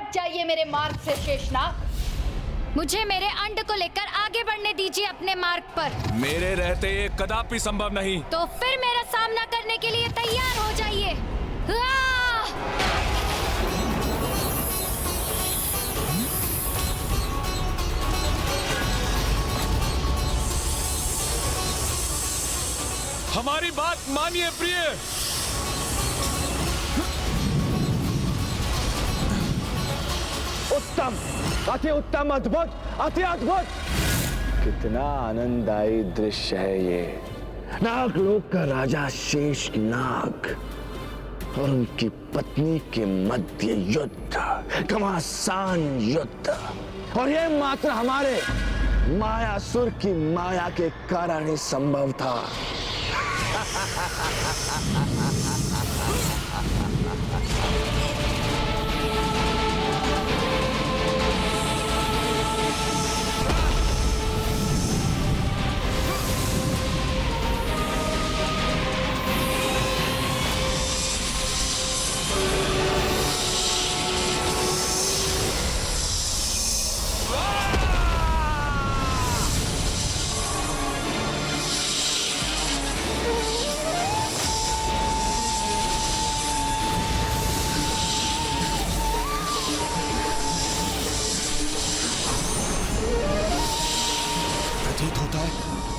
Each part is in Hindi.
हट जाइए मेरे मार्ग से शेषनाग। मुझे मेरे अंड को लेकर आगे बढ़ने दीजिए अपने मार्ग पर। मेरे रहते ये कदापि संभव नहीं। तो फिर मेरा सामना करने के लिए तैयार हो जाइए। हमारी बात मानिए प्रिय। उत्तम, अति उत्तम, अद्भुत, अति अद्भुत। कितना आनंददायी दृश्य है ये। नागलोक का राजा शेष नाग और उनकी पत्नी के मध्य युद्ध, घमासान युद्ध, और ये मात्र हमारे मायासुर की माया के कारण ही संभव था।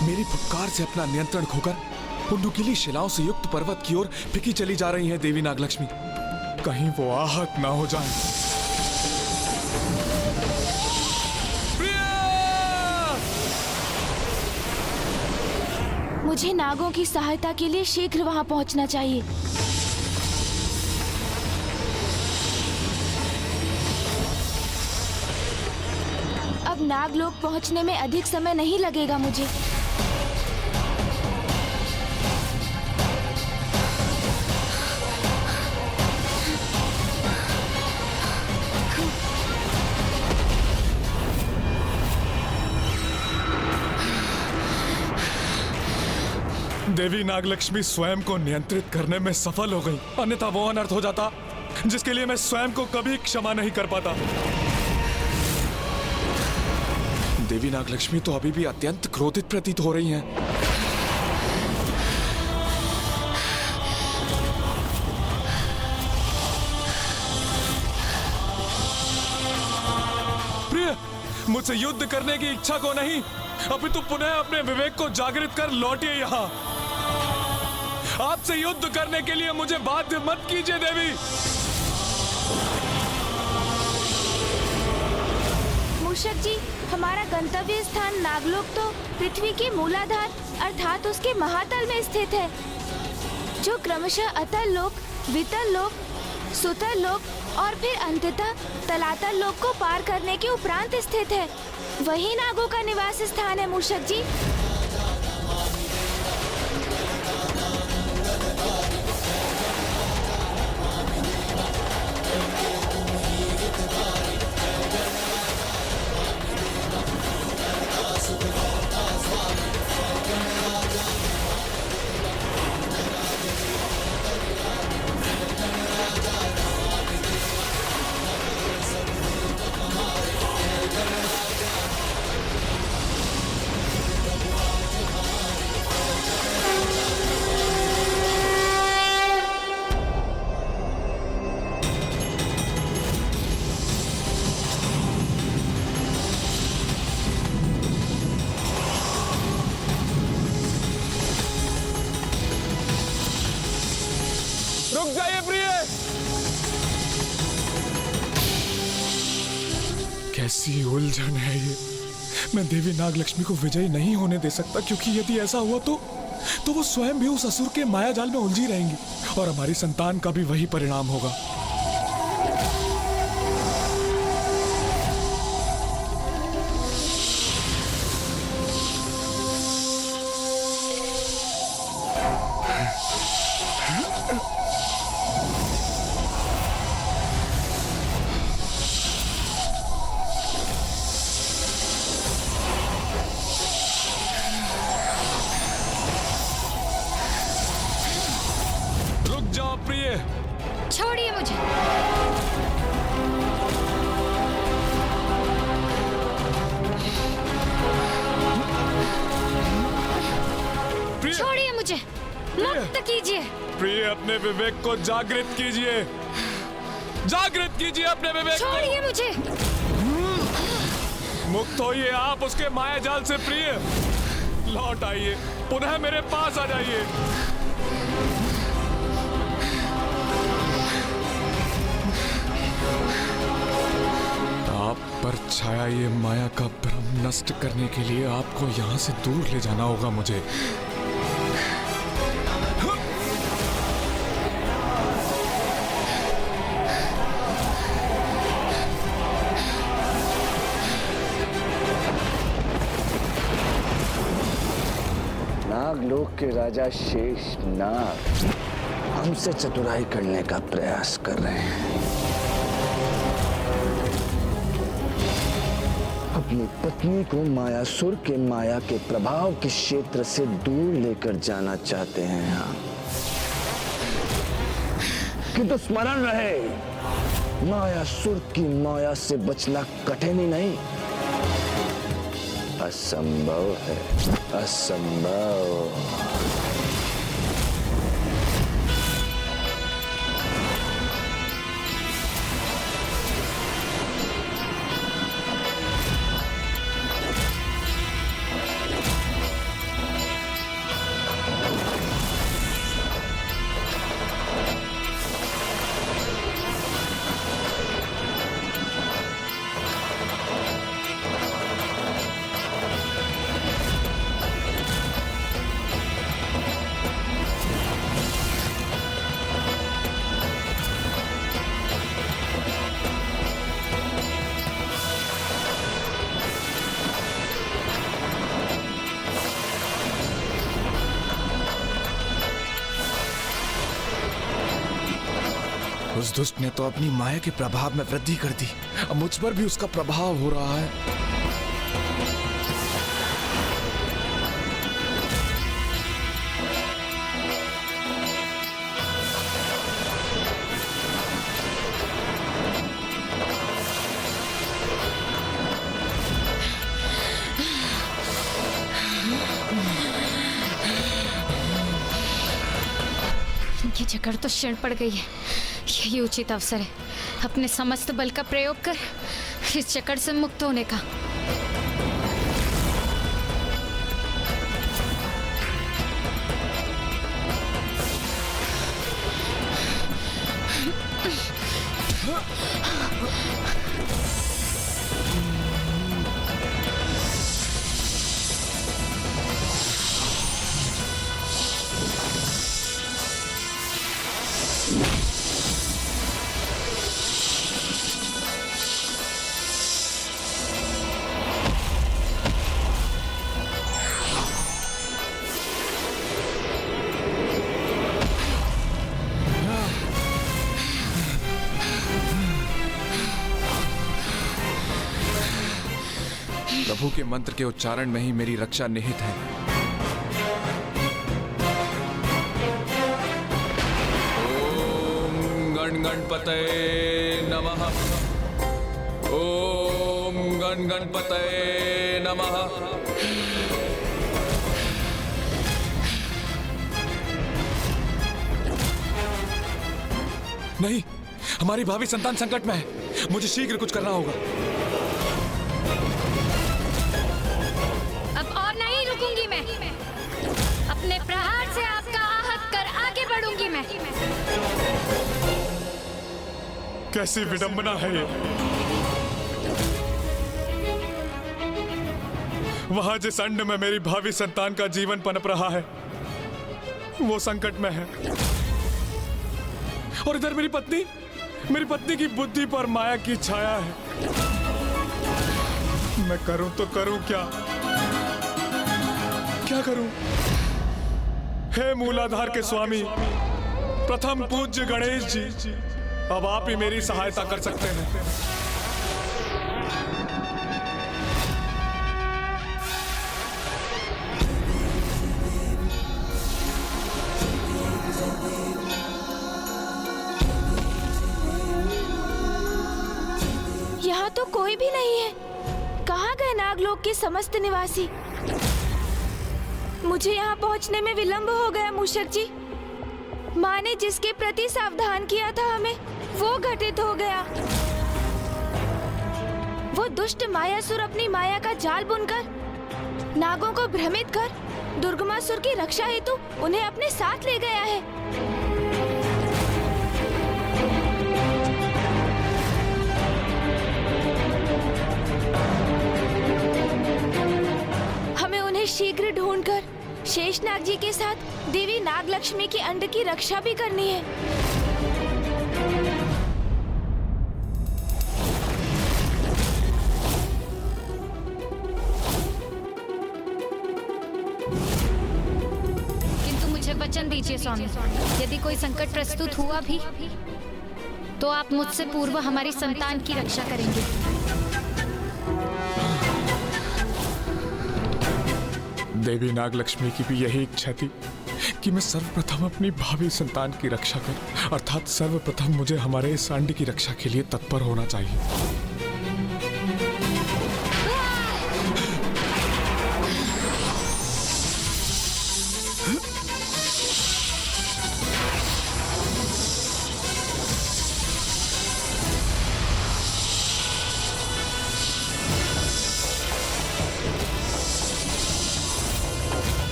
मेरी फुफकार से अपना नियंत्रण खोकर उन नुकीली शिलाओं से युक्त पर्वत की ओर फिकी चली जा रही है देवी नागलक्ष्मी। कहीं वो आहत ना हो जाए। मुझे नागों की सहायता के लिए शीघ्र वहां पहुंचना चाहिए। अब नागलोक पहुंचने में अधिक समय नहीं लगेगा मुझे। देवी नागलक्ष्मी स्वयं को नियंत्रित करने में सफल हो गई, अन्यथा वो अनर्थ हो जाता जिसके लिए मैं स्वयं को कभी क्षमा नहीं कर पाता। देवी नागलक्ष्मी तो अभी भी अत्यंत क्रोधित प्रतीत हो रही हैं। प्रिय, मुझसे युद्ध करने की इच्छा को नहीं, अपितु पुनः अपने विवेक को जागृत कर लौटिए यहाँ। आपसे युद्ध करने के लिए मुझे बाध्य मत कीजिए देवी। मूषक जी, हमारा गंतव्य स्थान नागलोक तो पृथ्वी के मूलाधार अर्थात उसके महातल में स्थित है, जो क्रमशः अतल लोक, वितल लोक, सुतल लोक और फिर अंततः तलातल लोक को पार करने के उपरांत स्थित है। वही नागों का निवास स्थान है मूषक जी। रुक जाइए प्रिय। कैसी उलझन है ये। मैं देवी नागलक्ष्मी को विजयी नहीं होने दे सकता, क्योंकि यदि ऐसा हुआ तो वो स्वयं भी उस असुर के मायाजाल में उलझी रहेंगी और हमारी संतान का भी वही परिणाम होगा। छोड़िए मुझे। अपने विवेक को जागृत कीजिए, जागृत कीजिए अपने विवेक को। छोड़िए मुझे। मुक्त होइए आप उसके माया जाल से प्रिय। लौट आइए, पुनः मेरे पास आ जाइए। आप पर छाया ये माया का भ्रम नष्ट करने के लिए आपको यहां से दूर ले जाना होगा मुझे। नागलोक के राजा शेष नाग हमसे चतुराई करने का प्रयास कर रहे हैं। अपनी पत्नी को मायासुर के माया के प्रभाव के क्षेत्र से दूर लेकर जाना चाहते हैं यहाँ। किंतु स्मरण रहे, मायासुर की माया से बचना कठिन ही नहीं, असंभव है, असंभव। उस दुष्ट ने तो अपनी माया के प्रभाव में वृद्धि कर दी, अब मुझ पर भी उसका प्रभाव हो रहा है। ये जकड़ तो क्षण पड़ गई है, यही उचित अवसर है अपने समस्त बल का प्रयोग कर इस जकड़ से मुक्त होने का। प्रभु के मंत्र के उच्चारण में ही मेरी रक्षा निहित है। ओम गण गणपतये नमः। ओम गण गणपतये नमः। नहीं, हमारी भावी संतान संकट में है, मुझे शीघ्र कुछ करना होगा। अपने प्रहार से आपका आहत कर आगे बढ़ूंगी मैं। कैसी विडंबना है ये। वहां जिस अंड में मेरी भावी संतान का जीवन पनप रहा है वो संकट में है, और इधर मेरी पत्नी की बुद्धि पर माया की छाया है। मैं करूं तो करूं क्या करूं? हे मूलाधार के स्वामी, प्रथम पूज्य गणेश जी, अब आप ही मेरी सहायता कर सकते हैं। यहाँ तो कोई भी नहीं है। कहाँ गए नागलोक के समस्त निवासी? मुझे यहाँ पहुँचने में विलंब हो गया मूषक जी। माँ ने जिसके प्रति सावधान किया था हमें, वो घटित हो गया। वो दुष्ट मायासुर अपनी माया का जाल बुनकर नागों को भ्रमित कर दुर्गमासुर की रक्षा हेतु उन्हें अपने साथ ले गया है। हमें उन्हें शीघ्र ढूंढकर शेषनाग जी के साथ देवी नागलक्ष्मी की अंड की रक्षा भी करनी है। किंतु मुझे वचन दीजिए स्वामी, यदि कोई संकट प्रस्तुत हुआ भी तो आप मुझसे पूर्व हमारी संतान की रक्षा करेंगे। देवी नागलक्ष्मी की भी यही इच्छा थी कि मैं सर्वप्रथम अपनी भावी संतान की रक्षा करूं, अर्थात सर्वप्रथम मुझे हमारे इस अंड की रक्षा के लिए तत्पर होना चाहिए।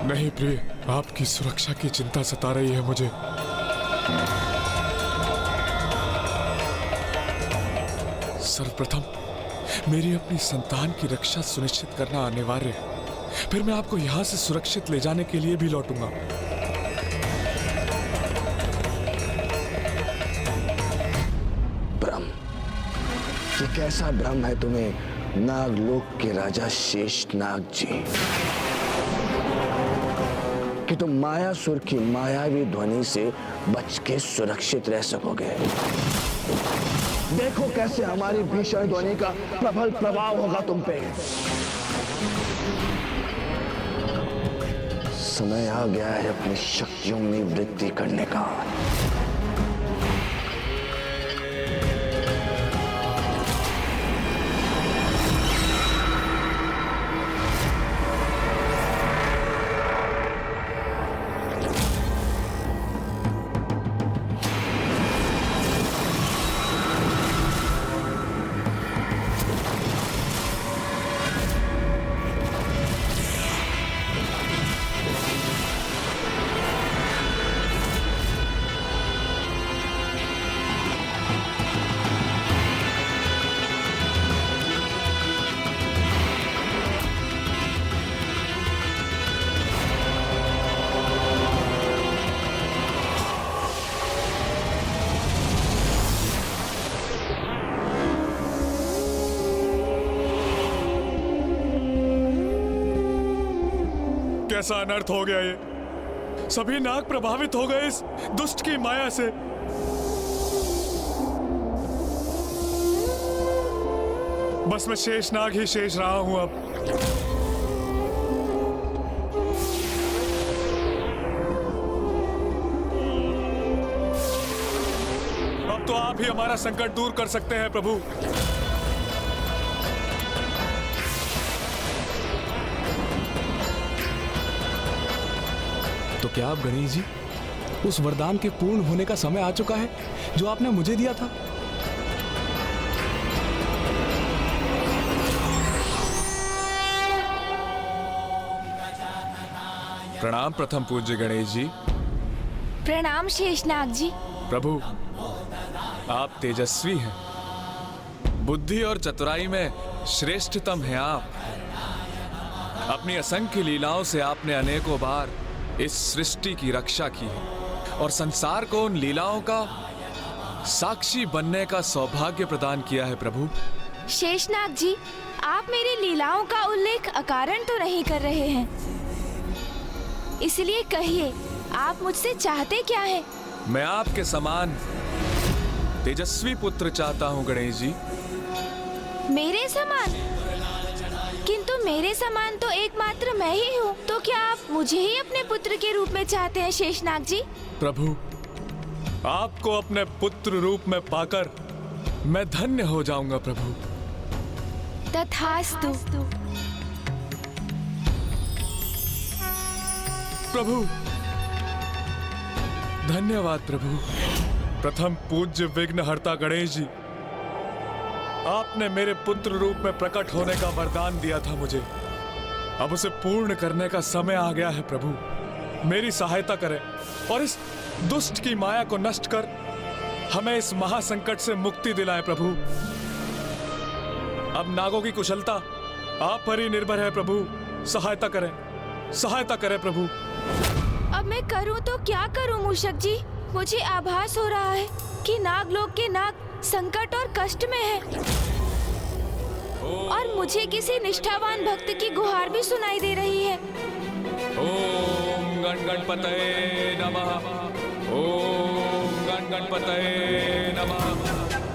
नहीं प्रिय, आपकी सुरक्षा की चिंता सता रही है मुझे। सर्वप्रथम मेरी अपनी संतान की रक्षा सुनिश्चित करना अनिवार्य है, फिर मैं आपको यहां से सुरक्षित ले जाने के लिए भी लौटूंगा। ब्रह्म, ये कैसा भ्रम है तुम्हें नागलोक के राजा शेषनाग जी, कि तुम मायासुर की मायावी ध्वनि से बच के सुरक्षित रह सकोगे। देखो कैसे हमारी भीषण ध्वनि का प्रबल प्रभाव होगा तुम पे। समय आ गया है अपनी शक्तियों में वृद्धि करने का। कैसा अनर्थ हो गया ये, सभी नाग प्रभावित हो गए इस दुष्ट की माया से। बस मैं शेषनाग ही शेष रहा हूं अब। अब तो आप ही हमारा संकट दूर कर सकते हैं प्रभु। तो क्या आप गणेश जी, उस वरदान के पूर्ण होने का समय आ चुका है जो आपने मुझे दिया था? प्रणाम प्रथम पूज्य गणेश जी। प्रणाम शेषनाग जी। प्रभु, आप तेजस्वी हैं, बुद्धि और चतुराई में श्रेष्ठतम हैं आप। अपनी असंख्य लीलाओं से आपने अनेकों बार इस सृष्टि की रक्षा की है और संसार को उन लीलाओं का साक्षी बनने का सौभाग्य प्रदान किया है प्रभु। शेषनाग जी, आप मेरी लीलाओं का उल्लेख अकारण तो नहीं कर रहे हैं, इसलिए कहिए आप मुझसे चाहते क्या है? मैं आपके समान तेजस्वी पुत्र चाहता हूँ गणेश जी। मेरे समान? किंतु मेरे समान तो एकमात्र मैं ही हूँ, तो क्या आप मुझे ही अपने पुत्र के रूप में चाहते हैं शेषनाग जी? प्रभु, आपको अपने पुत्र रूप में पाकर मैं धन्य हो जाऊंगा प्रभु। तथास्तु। प्रभु, धन्यवाद प्रभु। प्रथम पूज्य विघ्नहर्ता गणेश जी, आपने मेरे पुत्र रूप में प्रकट होने का वरदान दिया था मुझे। अब उसे पूर्ण करने का समय आ गया है प्रभु। मेरी सहायता करें और इस दुष्ट की माया को नष्ट कर हमें इस महासंकट से मुक्ति दिलाएं प्रभु। अब नागों की कुशलता आप पर ही निर्भर है प्रभु। सहायता करें, सहायता करें प्रभु। अब मैं करूं तो क्या करूं मूषक जी? मुझे आभास हो रहा है कि नागलोक के नाग संकट और कष्ट में है और मुझे किसी निष्ठावान भक्त की गुहार भी सुनाई दे रही है। ओम गण गणपतये नमः। ओम गण गणपतये नमः।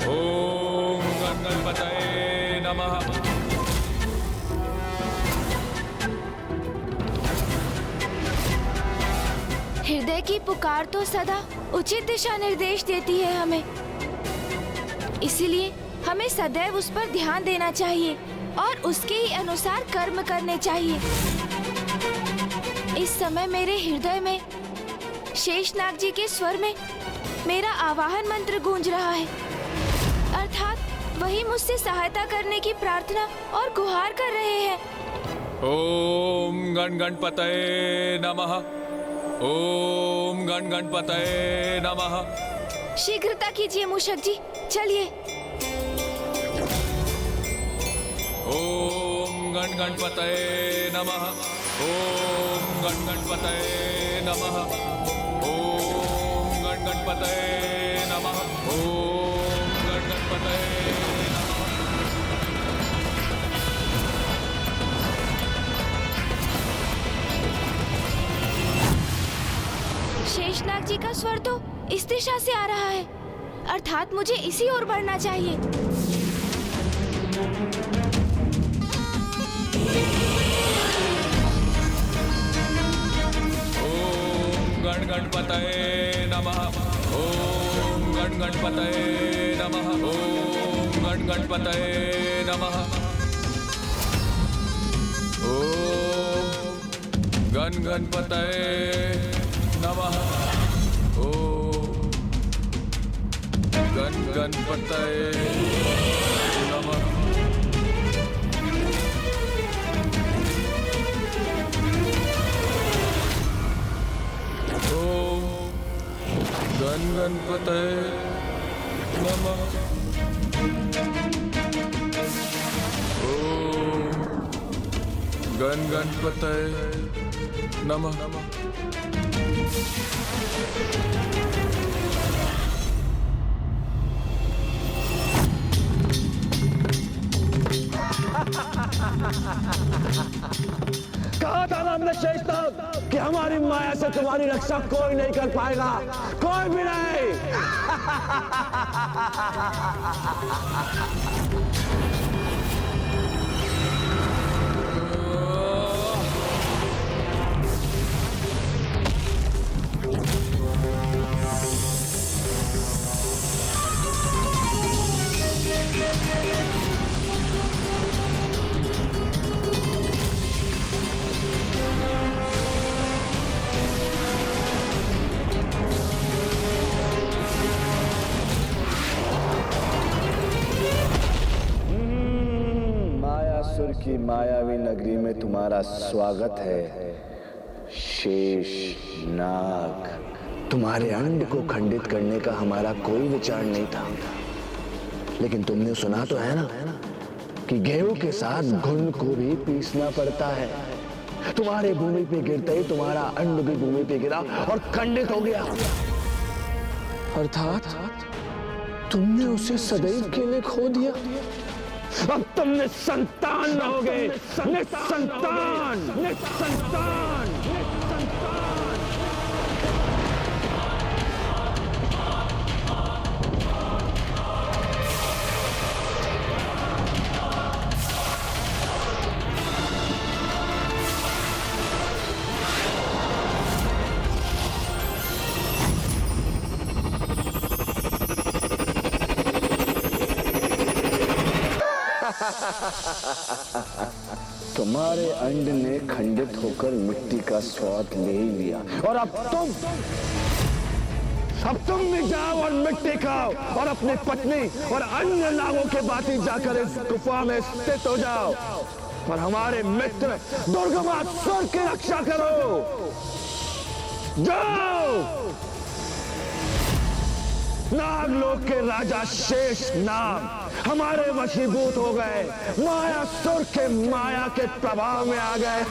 ओम गण गणपतये नमः। हृदय की पुकार तो सदा उचित दिशा निर्देश देती है हमें, इसलिए हमें सदैव उस पर ध्यान देना चाहिए और उसके ही अनुसार कर्म करने चाहिए। इस समय मेरे हृदय में शेषनाग जी के स्वर में मेरा आवाहन मंत्र गूंज रहा है, अर्थात वही मुझसे सहायता करने की प्रार्थना और गुहार कर रहे हैं। ओम गण गणपतये नमः। ओम गण गणपतये नमः। शीघ्रता कीजिए मूषक जी, चलिए। ओम गण गणपतये नमः। ओम गण गणपतये नमः। ओम गण गणपतये नमः। ओम गण गणपतये नमः। शेषनाग जी का स्वर तो इस दिशा से आ रहा है, अर्थात मुझे इसी ओर बढ़ना चाहिए। ओम गण गणपतये नमः। ओम गण गणपतये नमः। ओम गण गणपतये नमः। ओम गण गणपतये नमः। ओम गण गणपतये नमः। ओम गण गणपतये नमः। ओम गण गणपतये नमः। कहा था ना हमने शेषनाग कि हमारी माया से तुम्हारी रक्षा कोई नहीं कर पाएगा, कोई भी नहीं। मायासुर की मायावी नगरी में तुम्हारा स्वागत है शेषनाग। तुम्हारे अंड को खंडित करने का हमारा कोई विचार नहीं था, लेकिन तुमने सुना तो है ना कि गेहूं के साथ घुन को भी पीसना पड़ता है। तुम्हारे भूमि पे गिरते ही तुम्हारा अंड भी भूमि पे गिरा और खंडित हो गया। अर्थात तुमने उसे सदैव के लिए खो दिया। अब तुम निसंतान रहोगे। निसंतान, निसंतान, निसंतान। तुम्हारे अंड ने खंडित होकर मिट्टी का स्वाद ले ही लिया और अब तुम भी जाओ और मिट्टी खाओ और अपनी पत्नी और अन्य नागों के बाती जाकर इस गुफा में स्थित हो जाओ और हमारे मित्र दुर्गमासुर की रक्षा करो। जाओ। नागलोक के राजा शेष नाग हमारे वशीभूत हो गए, मायासुर के माया के प्रभाव में आ गए।